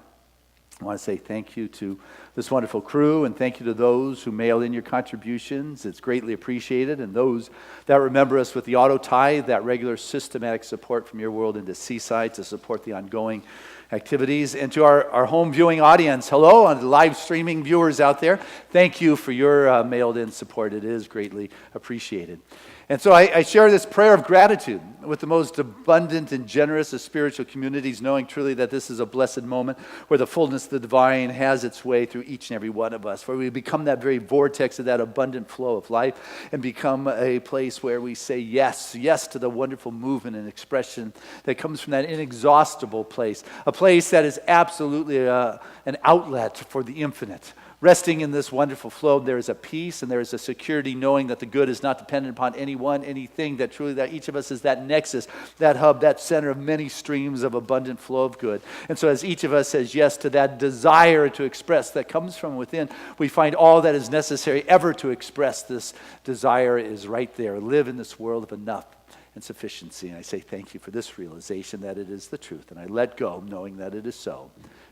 I want to say thank you to this wonderful crew, and thank you to those who mailed in your contributions. It's greatly appreciated. And those that remember us with the auto tithe, that regular systematic support from your world into Seaside to support the ongoing activities. And to our home viewing audience, hello, and the live streaming viewers out there, thank you for your mailed in support. It is greatly appreciated. And so I share this prayer of gratitude with the most abundant and generous of spiritual communities, knowing truly that this is a blessed moment where the fullness of the divine has its way through each and every one of us, where we become that very vortex of that abundant flow of life and become a place where we say yes to the wonderful movement and expression that comes from that inexhaustible place, a place that is absolutely an outlet for the infinite, Resting in this wonderful flow, there is a peace and there is a security knowing that the good is not dependent upon anyone, anything, that truly that each of us is that nexus, that hub, that center of many streams of abundant flow of good. And so as each of us says yes to that desire to express that comes from within, we find all that is necessary ever to express this desire is right there. Live in this world of enough and sufficiency. And I say thank you for this realization that it is the truth. And I let go knowing that it is so.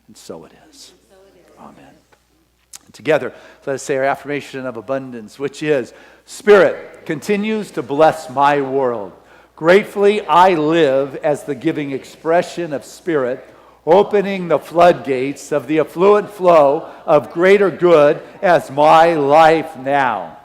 And so it is. Amen. And together, let us say our affirmation of abundance, which is, Spirit continues to bless my world. Gratefully, I live as the giving expression of Spirit, opening the floodgates of the affluent flow of greater good as my life now.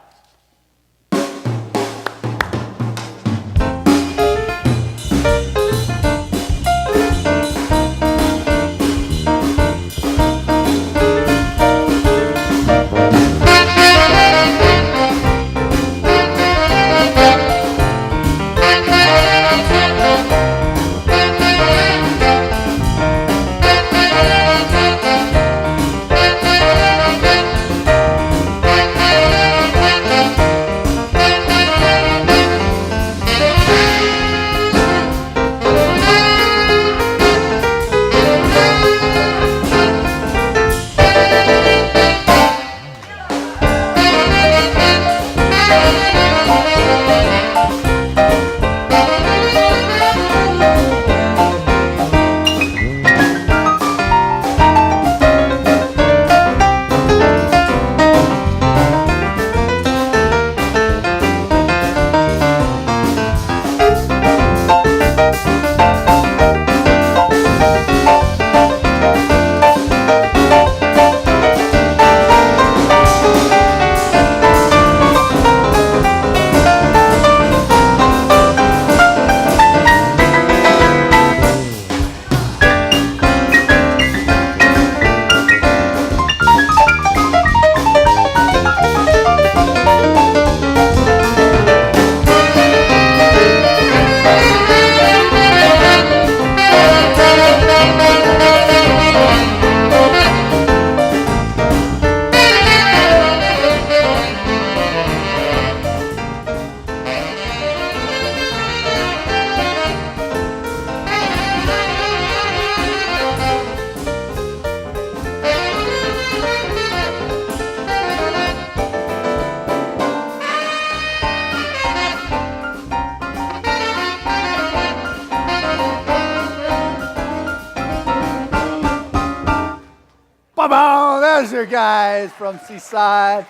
Bye-bye. There's your guys from Seaside,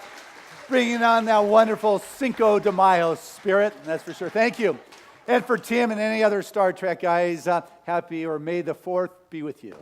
bringing on that wonderful Cinco de Mayo spirit, that's for sure. Thank you. And for Tim and any other Star Trek guys, happy or May the 4th be with you.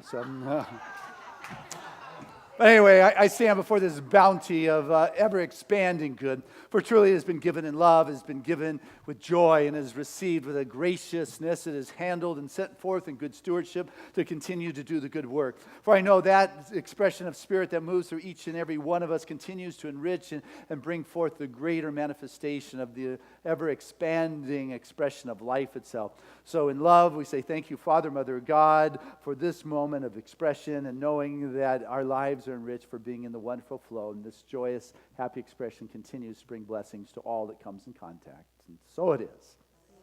But anyway, I stand before this bounty of ever-expanding good, for truly it has been given in love, it has been given with joy, and is received with a graciousness. It is handled and set forth in good stewardship to continue to do the good work. For I know that expression of spirit that moves through each and every one of us continues to enrich and bring forth the greater manifestation of the ever-expanding expression of life itself. So in love, we say thank you, Father, Mother, God, for this moment of expression and knowing that our lives are enriched for being in the wonderful flow, and this joyous, happy expression continues to bring blessings to all that comes in contact. And so it is.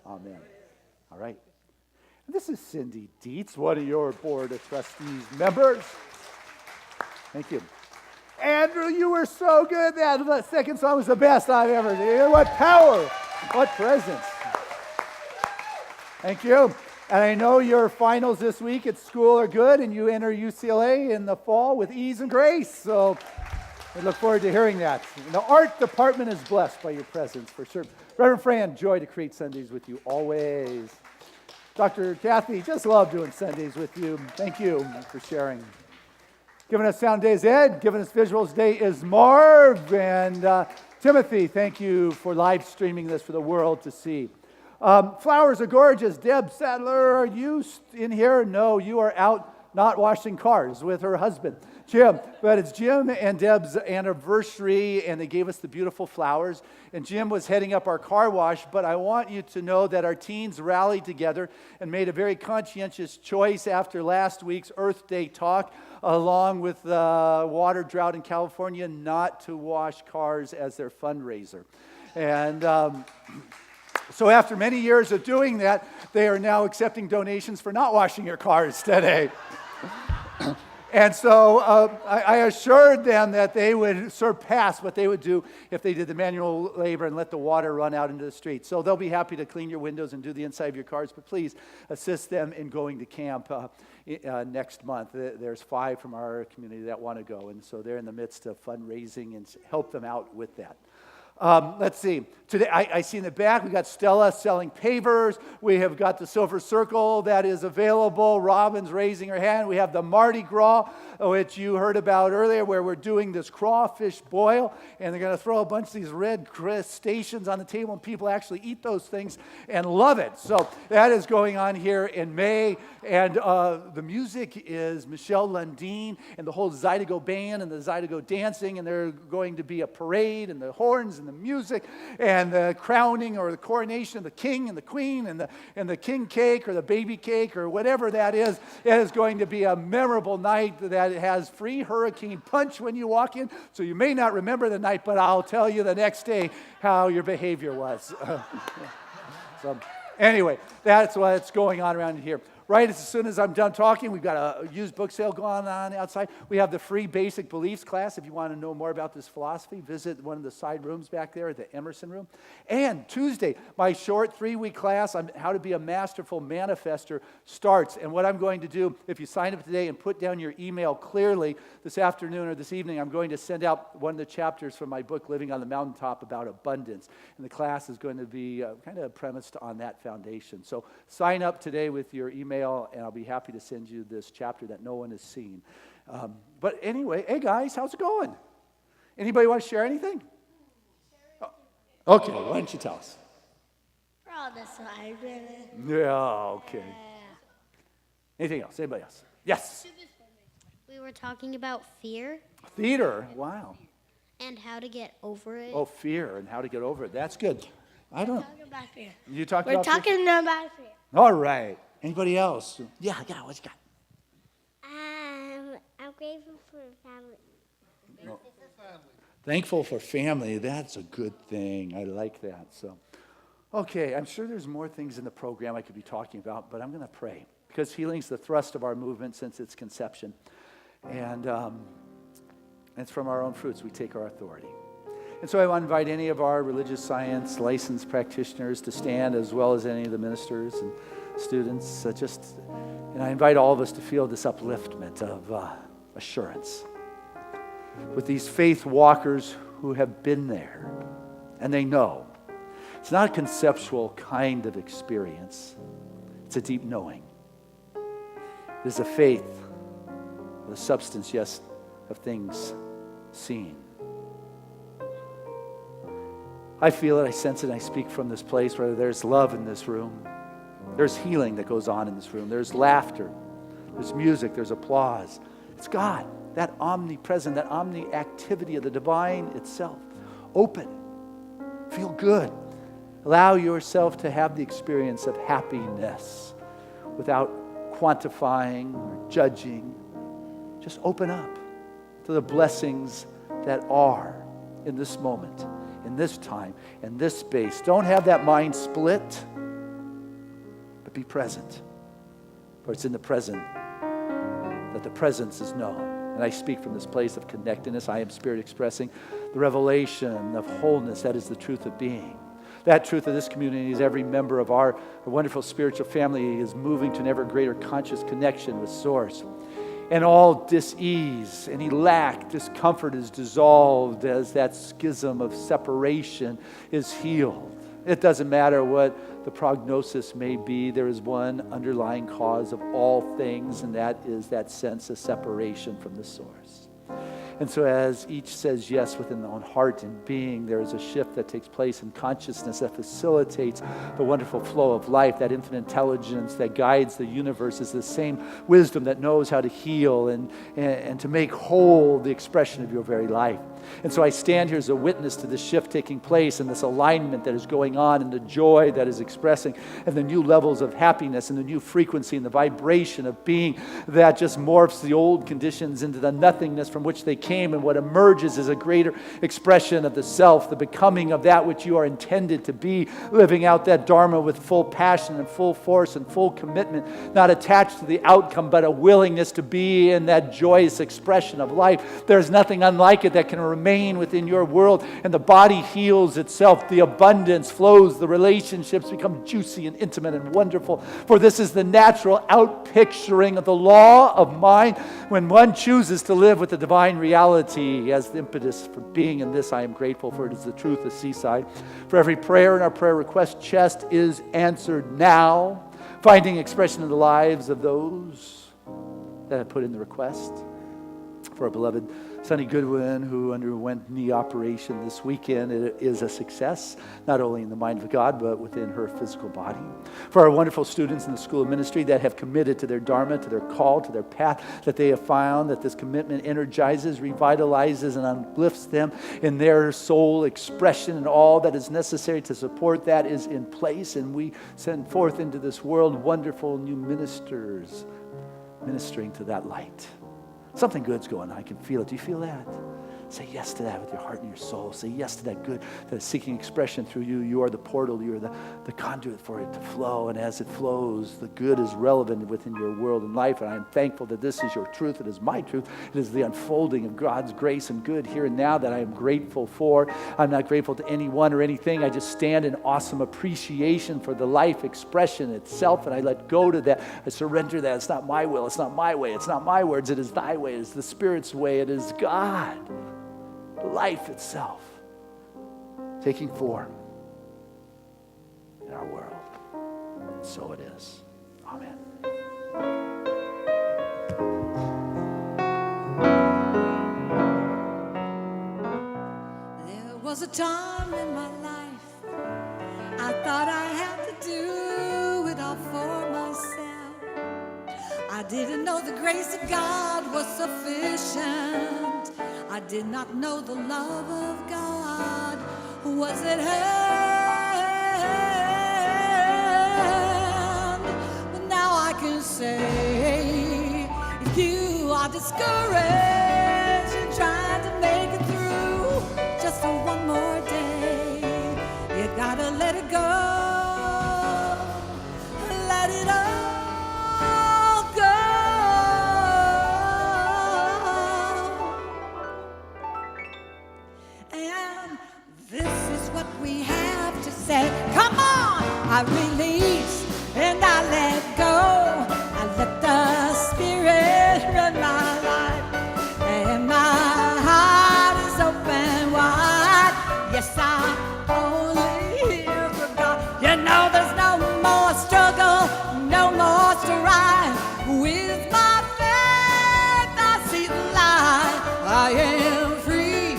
Amen. All right. This is Cindy Dietz, one of your Board of Trustees members. Thank you. Andrew, you were so good. That second song was the best I've ever heard. What power. What presence. Thank you. And I know your finals this week at school are good, and you enter UCLA in the fall with ease and grace. So we look forward to hearing that. The art department is blessed by your presence, for sure. Reverend Fran, joy to create Sundays with you always. Dr. Kathy, just love doing Sundays with you. Thank you for sharing. Giving us Sound Day is Ed. Giving us Visuals Day is Marv. And Timothy, thank you for live streaming this for the world to see. Flowers are gorgeous. Deb Sadler, are you in here? No, you are out not washing cars with her husband, Jim. But it's Jim and Deb's anniversary, and they gave us the beautiful flowers. And Jim was heading up our car wash, but I want you to know that our teens rallied together and made a very conscientious choice after last week's Earth Day talk, along with the water drought in California, not to wash cars as their fundraiser. And so after many years of doing that, they are now accepting donations for not washing your cars today. And so I assured them that they would surpass what they would do if they did the manual labor and let the water run out into the street. So they'll be happy to clean your windows and do the inside of your cars, but please assist them in going to camp next month. There's 5 from our community that want to go, and so they're in the midst of fundraising and help them out with that. Let's see. Today, I see in the back, we got Stella selling pavers. We have got the Silver Circle that is available. Robin's raising her hand. We have the Mardi Gras, which you heard about earlier, where we're doing this crawfish boil, and they're going to throw a bunch of these red crustaceans on the table, and people actually eat those things and love it. So that is going on here in May, and the music is Michelle Lundeen and the whole Zydeco band and the Zydeco dancing, and there's going to be a parade and the horns and the music and the crowning or the coronation of the king and the queen and the king cake or the baby cake or whatever that is. It is going to be a memorable night that has free hurricane punch when you walk in. So you may not remember the night, but I'll tell you the next day how your behavior was. So anyway, that's what's going on around here. Right as soon as I'm done talking, we've got a used book sale going on outside. We have the free Basic Beliefs class. If you want to know more about this philosophy, visit one of the side rooms back there at the Emerson room. And Tuesday, my short 3-week class on how to be a masterful manifester starts. And what I'm going to do, if you sign up today and put down your email clearly this afternoon or this evening, I'm going to send out one of the chapters from my book, Living on the Mountaintop, about abundance. And the class is going to be kind of premised on that foundation. So sign up today with your email, and I'll be happy to send you this chapter that no one has seen. But anyway, hey guys, how's it going? Anybody want to share anything? Okay, why don't you tell us? We're all the side, Yeah, okay. Anything else? Anybody else? Yes. We were talking about fear Theater, wow. and how to get over it. Oh, fear and how to get over it. That's good. I don't. Talking about fear. You talked We're about fear? talking about fear. All right. Anybody else? Yeah, what you got? I'm grateful for family. Thankful for family. That's a good thing. I like that. So, okay, I'm sure there's more things in the program I could be talking about, but I'm going to pray because healing's the thrust of our movement since its conception. And it's from our own fruits we take our authority. And so I want to invite any of our religious science licensed practitioners to stand, as well as any of the ministers and students. And I invite all of us to feel this upliftment of assurance with these faith walkers who have been there, and they know. It's not a conceptual kind of experience. It's a deep knowing. It is a faith, the substance, yes, of things seen. I feel it, I sense it, I speak from this place where there's love in this room. There's healing that goes on in this room. There's laughter. There's music. There's applause. It's God, that omnipresent, that omni-activity of the divine itself. Open. Feel good. Allow yourself to have the experience of happiness without quantifying or judging. Just open up to the blessings that are in this moment, in this time, in this space. Don't have that mind split, but be present. For it's in the present that the presence is known. And I speak from this place of connectedness. I am Spirit expressing the revelation of wholeness. That is the truth of being. That truth of this community is every member of our wonderful spiritual family is moving to an ever greater conscious connection with Source. And all dis-ease, any lack, discomfort is dissolved as that schism of separation is healed. It doesn't matter what the prognosis may be. There is one underlying cause of all things, and that is that sense of separation from the Source. And so as each says yes within their own heart and being, there is a shift that takes place in consciousness that facilitates the wonderful flow of life. That infinite intelligence that guides the universe is the same wisdom that knows how to heal and to make whole the expression of your very life. And so I stand here as a witness to this shift taking place and this alignment that is going on and the joy that is expressing and the new levels of happiness and the new frequency and the vibration of being that just morphs the old conditions into the nothingness from which they came, and what emerges is a greater expression of the self, the becoming of that which you are intended to be, living out that Dharma with full passion and full force and full commitment, not attached to the outcome, but a willingness to be in that joyous expression of life. There's nothing unlike it that can remain within your world, and the body heals itself, the abundance flows, the relationships become juicy and intimate and wonderful, for this is the natural outpicturing of the law of mind when one chooses to live with the divine reality as the impetus for being. In this I am grateful, for it is the truth of Seaside. For every prayer in our prayer request chest is answered now, finding expression in the lives of those that have put in the request. For our beloved Sonny Goodwin, who underwent knee operation this weekend, it is a success, not only in the mind of God, but within her physical body. For our wonderful students in the School of Ministry that have committed to their Dharma, to their call, to their path, that they have found that this commitment energizes, revitalizes, and uplifts them in their soul expression, and all that is necessary to support that is in place. And we send forth into this world wonderful new ministers ministering to that light. Something good's going on. I can feel it. Do you feel that? Say yes to that with your heart and your soul. Say yes to that good that is seeking expression through you. You are the portal. You are the conduit for it to flow. And as it flows, the good is relevant within your world and life. And I am thankful that this is your truth. It is my truth. It is the unfolding of God's grace and good here and now that I am grateful for. I'm not grateful to anyone or anything. I just stand in awesome appreciation for the life expression itself. And I let go to that. I surrender that. It's not my will. It's not my way. It's not my words. It is thy way. It is the Spirit's way. It is God. Life itself taking form in our world. And so it is. Amen. There was a time in my life I thought I had to do it all for myself. I didn't know the grace of God was sufficient. I did not know the love of God was at hand. But now I can say, if you are discouraged and trying to make it through just for one more day, you gotta let it go. Let it all go. And this is what we have to say. Come on! I release and I let go. I let the Spirit run my life. And my heart is open wide. Yes, I'm only here for God. You know there's no more struggle, no more strife. With my faith I see the light. I am free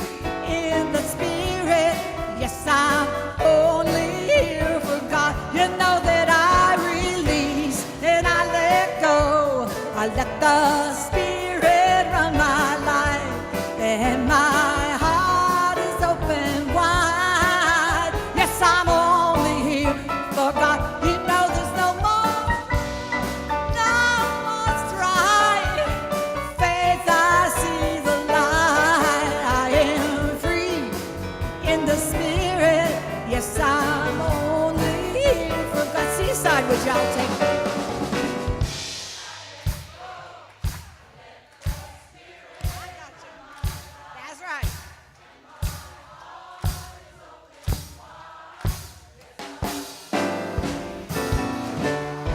in the Spirit. Yes, I'm only here for God. You know that I release and I let go. I let the Spirit run my life. And my heart is open wide. Yes, I'm only here for God. You know there's no more strife. Faith, I see the light. I am free in the Spirit. Yes, I'm only here for God. Seaside, would y'all take me? That's right.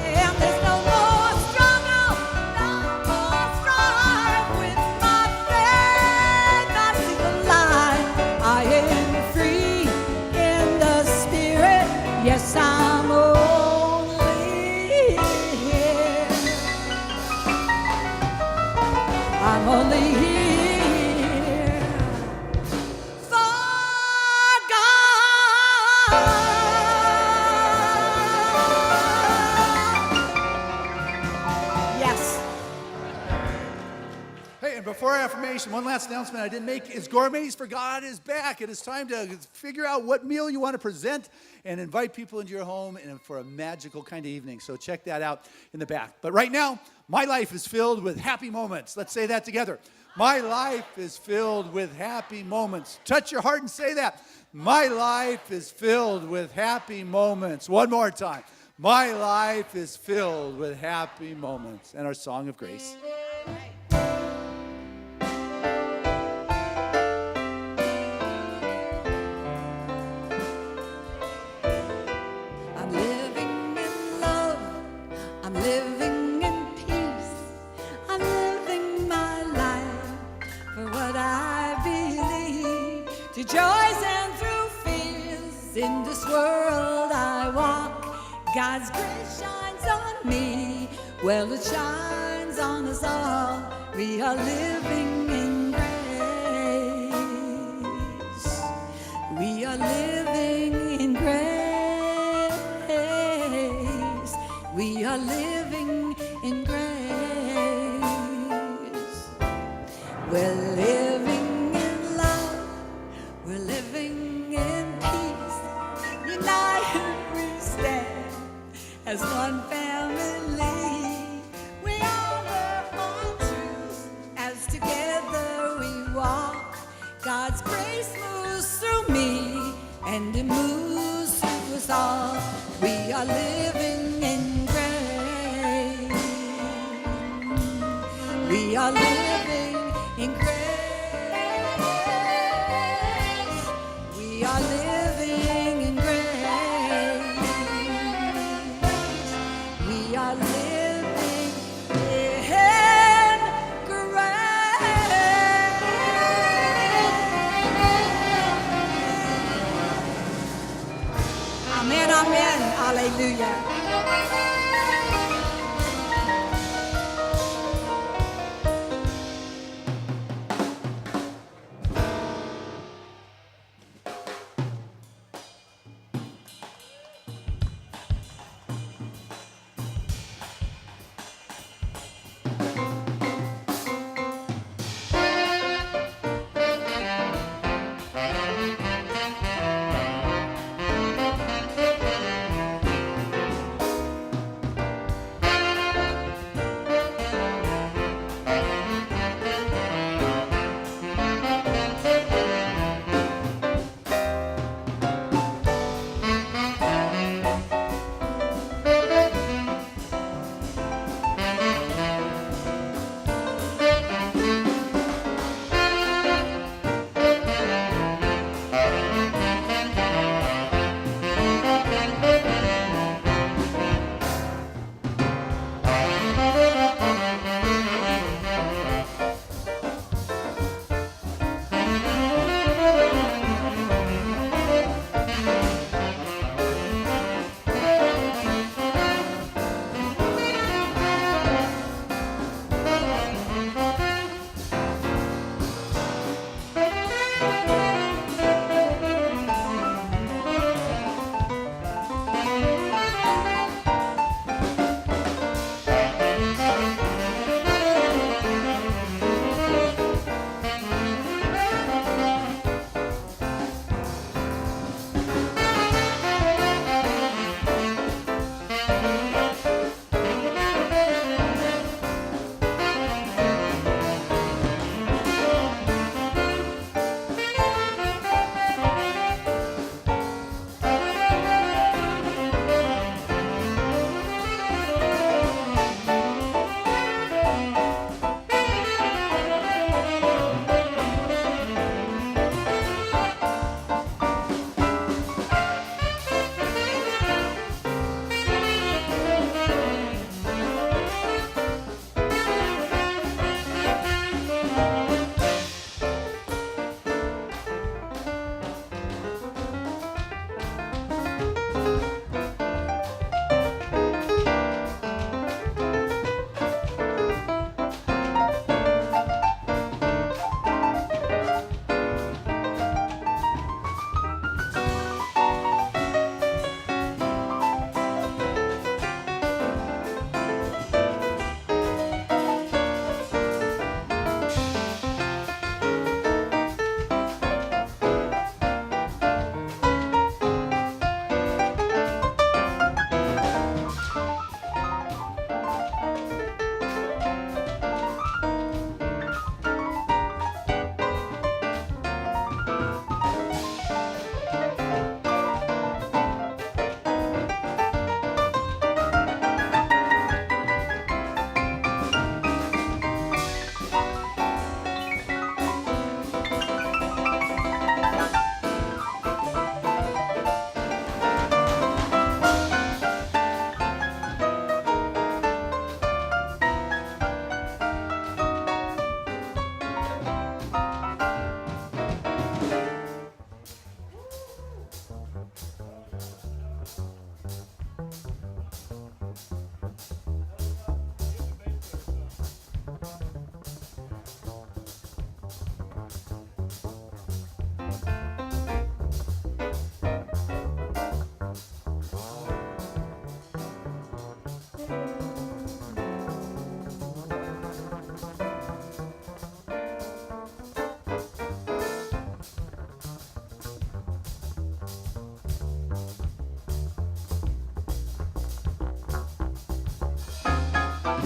And there's no more struggle, no more strife. With my faith, I see the light. I am free in the Spirit. Yes, I'm only before our affirmation, one last announcement I didn't make is Gourmets for God is back. It is time to figure out what meal you want to present and invite people into your home and for a magical kind of evening. So check that out in the back. But right now, my life is filled with happy moments. Let's say that together. My life is filled with happy moments. Touch your heart and say that. My life is filled with happy moments. One more time. My life is filled with happy moments. And our song of grace. I'm living in love. I'm living in peace. I'm living my life for what I believe. Through joys and through fears, in this world I walk. God's grace shines on me. Well, it shines on us all. We are living in grace. We are living in grace. We are living in grace. We're living in love. We're living in peace. United we stand as one family. We honor our truth as together we walk. God's grace moves through me and it moves through us all. We are living in grace. We are living in grace. We are living in grace. We are living in grace. Amen, amen, hallelujah.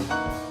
Bye.